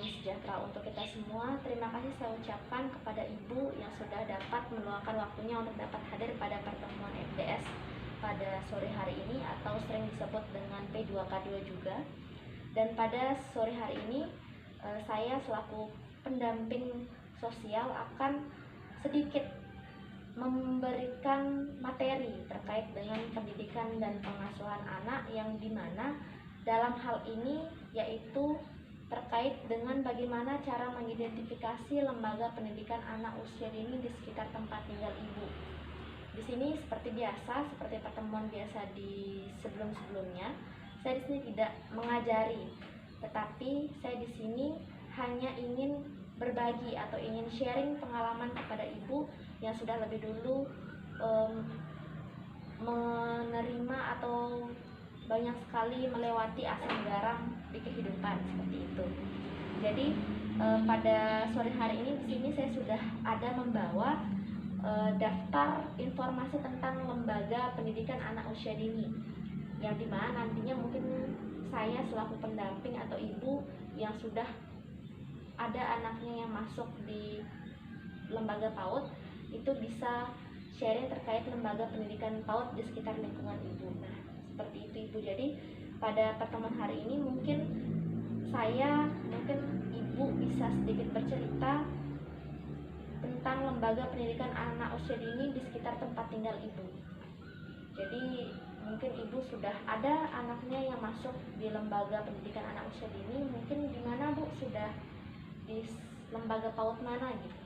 damai sejahtera untuk kita semua. Terima kasih saya ucapkan kepada Ibu yang sudah dapat meluangkan waktunya untuk dapat hadir pada pertemuan FDS pada sore hari ini, atau sering disebut dengan P2K2 juga. Dan pada sore hari ini saya selaku pendamping sosial akan sedikit memberikan materi terkait dengan pendidikan dan pengasuhan anak, yang dimana dalam hal ini yaitu terkait dengan bagaimana cara mengidentifikasi lembaga pendidikan anak usia dini di sekitar tempat tinggal ibu. Di sini seperti biasa, seperti pertemuan biasa di sebelum-sebelumnya, saya di sini tidak mengajari, tetapi saya di sini hanya ingin berbagi atau ingin sharing pengalaman kepada ibu yang sudah lebih dulu menerima atau banyak sekali melewati asam garam di kehidupan seperti itu. Jadi pada sore hari ini di sini saya sudah ada membawa daftar informasi tentang lembaga pendidikan anak usia dini, yang dimana nantinya mungkin saya selaku pendamping atau ibu yang sudah ada anaknya yang masuk di lembaga PAUD itu bisa sharing terkait lembaga pendidikan PAUD di sekitar lingkungan ibu. Nah, seperti itu Ibu. Jadi pada pertemuan hari ini mungkin ibu bisa sedikit bercerita tentang lembaga pendidikan anak usia dini di sekitar tempat tinggal ibu. Jadi mungkin ibu sudah ada anaknya yang masuk di lembaga pendidikan anak usia dini, mungkin di mana Bu, sudah di lembaga PAUD mana gitu?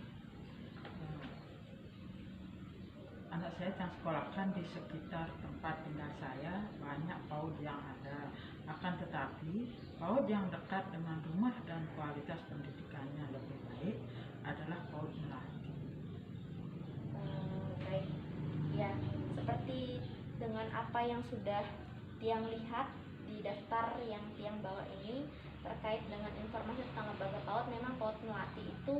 Anak saya yang sekolahkan di sekitar tempat tinggal saya banyak PAUD yang ada, akan tetapi PAUD yang dekat dengan rumah dan kualitas pendidikannya lebih baik adalah PAUD Melati. Baik, ya, seperti dengan apa yang sudah Tiang lihat di daftar yang Tiang bawa ini terkait dengan informasi tentang lembaga PAUD, memang PAUD Melati itu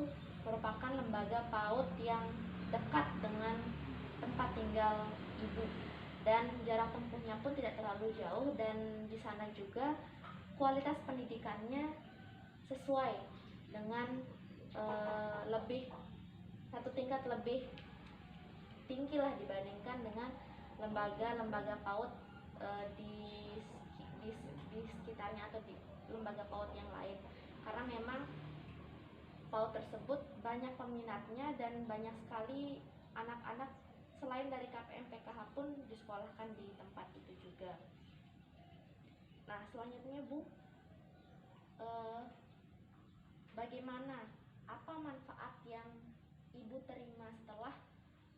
merupakan lembaga PAUD yang dekat dengan tempat tinggal ibu, dan jarak tempuhnya pun tidak terlalu jauh, dan di sana juga kualitas pendidikannya sesuai dengan lebih satu tingkat lebih tinggi lah dibandingkan dengan lembaga-lembaga PAUD di sekitarnya atau di lembaga PAUD yang lain, karena memang PAUD tersebut banyak peminatnya dan banyak sekali anak-anak selain dari KPM PKH pun disekolahkan di tempat itu juga. Nah, selanjutnya Bu, bagaimana, apa manfaat yang Ibu terima setelah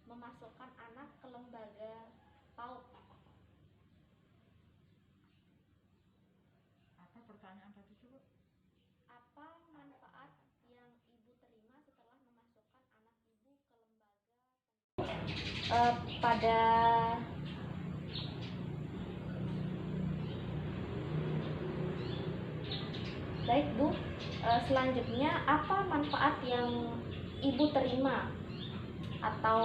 memasukkan anak ke lembaga PAUD? Apa pertanyaan tadi coba? Apa manfaat yang Ibu terima setelah memasukkan anak Ibu ke lembaga Baik Bu, selanjutnya apa manfaat yang Ibu terima atau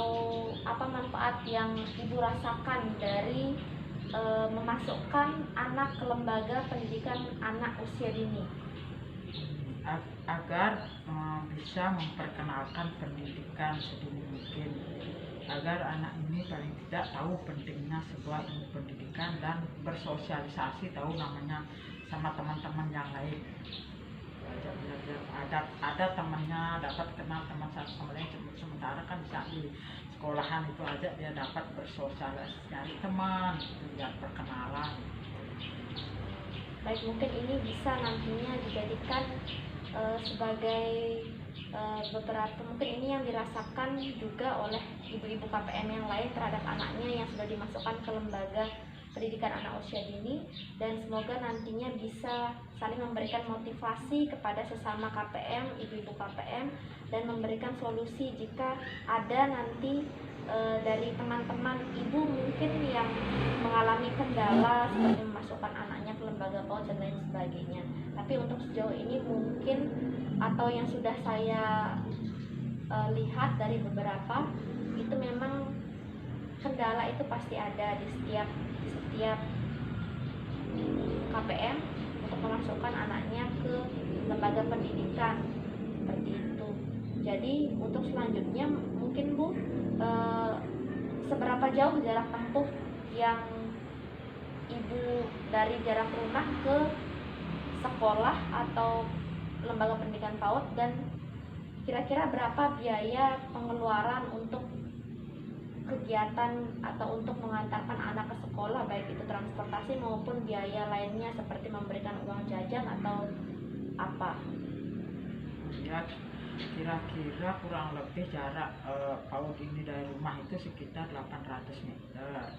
apa manfaat yang Ibu rasakan dari memasukkan anak ke lembaga pendidikan anak usia dini? Agar bisa memperkenalkan pendidikan sedini mungkin, agar anak ini paling tidak tahu pentingnya sebuah ilmu pendidikan dan bersosialisasi, tahu namanya sama teman-teman yang lain. Ada temannya, dapat kenal teman satu sama lain. Sementara kan bisa di sekolahan itu aja dia dapat bersosialisasi, cari teman, lihat perkenalan. Baik, mungkin ini bisa nantinya dijadikan sebagai beberapa, mungkin ini yang dirasakan juga oleh ibu-ibu KPM yang lain terhadap anaknya yang sudah dimasukkan ke lembaga pendidikan anak usia dini, dan semoga nantinya bisa saling memberikan motivasi kepada sesama KPM, ibu-ibu KPM, dan memberikan solusi jika ada nanti dari teman-teman ibu mungkin yang mengalami kendala seperti memasukkan anaknya ke lembaga PAUD dan lain sebagainya. Tapi untuk sejauh ini mungkin, atau yang sudah saya lihat dari beberapa, itu memang kendala itu pasti ada di setiap KPM untuk memasukkan anaknya ke lembaga pendidikan seperti itu. Jadi untuk selanjutnya mungkin Bu, seberapa jauh jarak tempuh yang Ibu dari jarak rumah ke sekolah atau lembaga pendidikan PAUD, dan kira-kira berapa biaya pengeluaran untuk kegiatan atau untuk mengantarkan anak ke sekolah, baik itu transportasi maupun biaya lainnya seperti memberikan uang jajan atau apa? Ya, kira-kira kurang lebih jarak PAUD ini dari rumah itu sekitar 800 meter.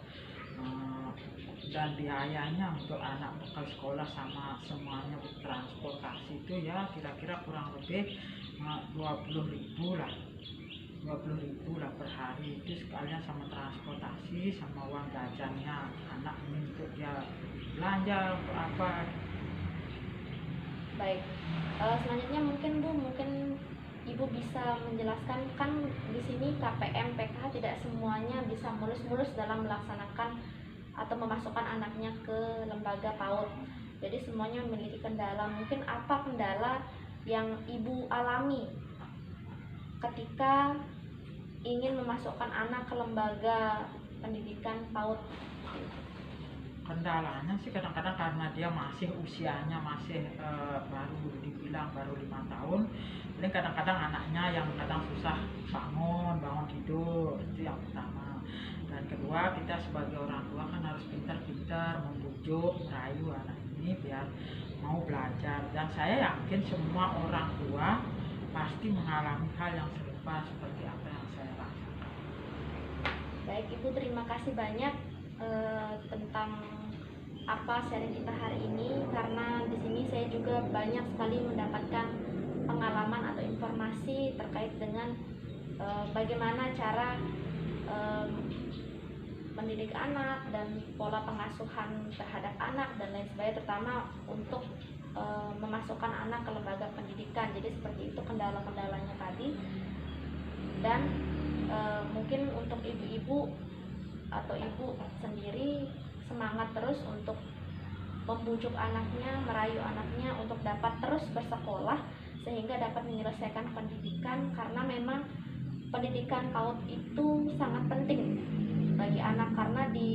Dan biayanya untuk anak bekal sekolah sama semuanya transportasi itu ya kira-kira kurang lebih 20.000 lah. 20.000 lah per hari, itu sekalian sama transportasi sama uang jajannya anak ini untuk ya belanja untuk apa. Baik, selanjutnya mungkin Bu, mungkin Ibu bisa menjelaskan, kan di sini KPM PKH tidak semuanya bisa mulus-mulus dalam melaksanakan atau memasukkan anaknya ke lembaga PAUD. Jadi semuanya memiliki kendala. Mungkin apa kendala yang Ibu alami ketika ingin memasukkan anak ke lembaga pendidikan PAUD? Kendalanya sih kadang-kadang karena dia masih usianya masih baru dibilang baru 5 tahun, jadi kadang-kadang anaknya yang kadang susah bangun tidur, itu yang pertama. Dan kedua, kita sebagai orang tua kan harus pintar-pintar membujuk, merayu anak ini biar mau belajar. Dan saya yakin semua orang tua pasti mengalami hal yang serupa seperti apa yang saya rasakan. Baik Ibu, terima kasih banyak tentang apa sharing kita hari ini, karena di sini saya juga banyak sekali mendapatkan pengalaman atau informasi terkait dengan bagaimana cara mendidik anak dan pola pengasuhan terhadap anak dan lain sebagainya, terutama untuk memasukkan anak ke lembaga pendidikan. Jadi seperti itu kendala-kendalanya tadi. Dan mungkin untuk ibu-ibu atau ibu sendiri semangat terus untuk membujuk anaknya, merayu anaknya untuk dapat terus bersekolah sehingga dapat menyelesaikan pendidikan, karena memang pendidikan PAUD itu sangat penting bagi anak, karena di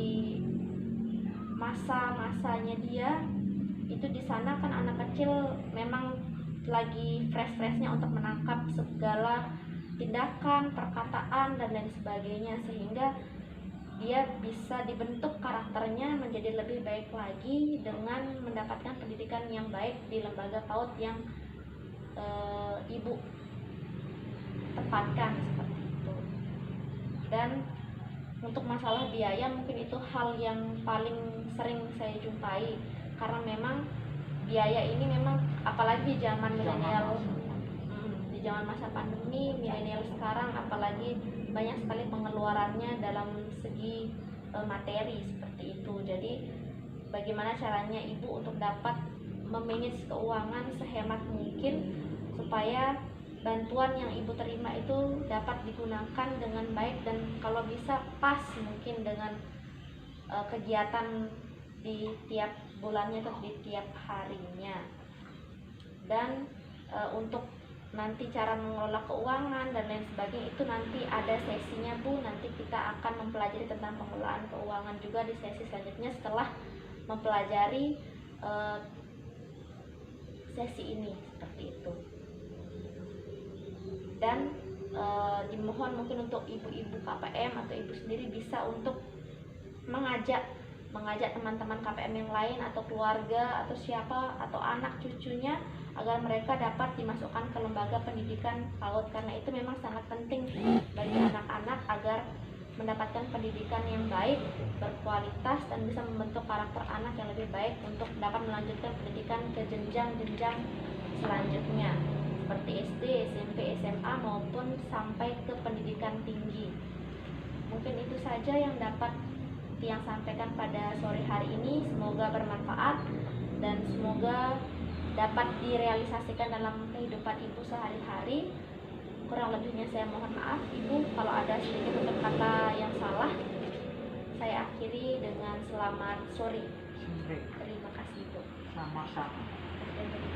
masa-masanya dia itu di sana kan anak kecil memang lagi fresh-freshnya untuk menangkap segala tindakan, perkataan dan lain sebagainya, sehingga dia bisa dibentuk karakternya menjadi lebih baik lagi dengan mendapatkan pendidikan yang baik di lembaga PAUD yang Ibu tempatkan seperti itu. Dan untuk masalah biaya mungkin itu hal yang paling sering saya jumpai, karena memang biaya ini memang apalagi di zaman milenial, di zaman masa pandemi milenial sekarang apalagi banyak sekali pengeluarannya dalam segi materi seperti itu. Jadi bagaimana caranya Ibu untuk dapat memanage keuangan sehemat mungkin supaya bantuan yang Ibu terima itu dapat digunakan dengan baik dan kalau bisa pas mungkin dengan kegiatan di tiap bulannya atau di tiap harinya. Dan untuk nanti cara mengelola keuangan dan lain sebagainya itu nanti ada sesinya Bu, nanti kita akan mempelajari tentang pengelolaan keuangan juga di sesi selanjutnya setelah mempelajari sesi ini seperti itu. Dan dimohon mungkin untuk ibu-ibu KPM atau ibu sendiri bisa untuk mengajak teman-teman KPM yang lain atau keluarga atau siapa atau anak cucunya agar mereka dapat dimasukkan ke lembaga pendidikan PAUD, karena itu memang sangat penting bagi anak-anak agar mendapatkan pendidikan yang baik, berkualitas dan bisa membentuk karakter anak yang lebih baik untuk dapat melanjutkan pendidikan ke jenjang-jenjang selanjutnya seperti SD, SMP, SMA maupun sampai ke pendidikan tinggi. Mungkin itu saja yang dapat Tiang sampaikan pada sore hari ini. Semoga bermanfaat dan semoga dapat direalisasikan dalam kehidupan Ibu sehari-hari. Kurang lebihnya saya mohon maaf Ibu kalau ada sedikit tutur kata yang salah. Saya akhiri dengan selamat sore. Sore. Terima kasih Ibu. Sama-sama. menjadi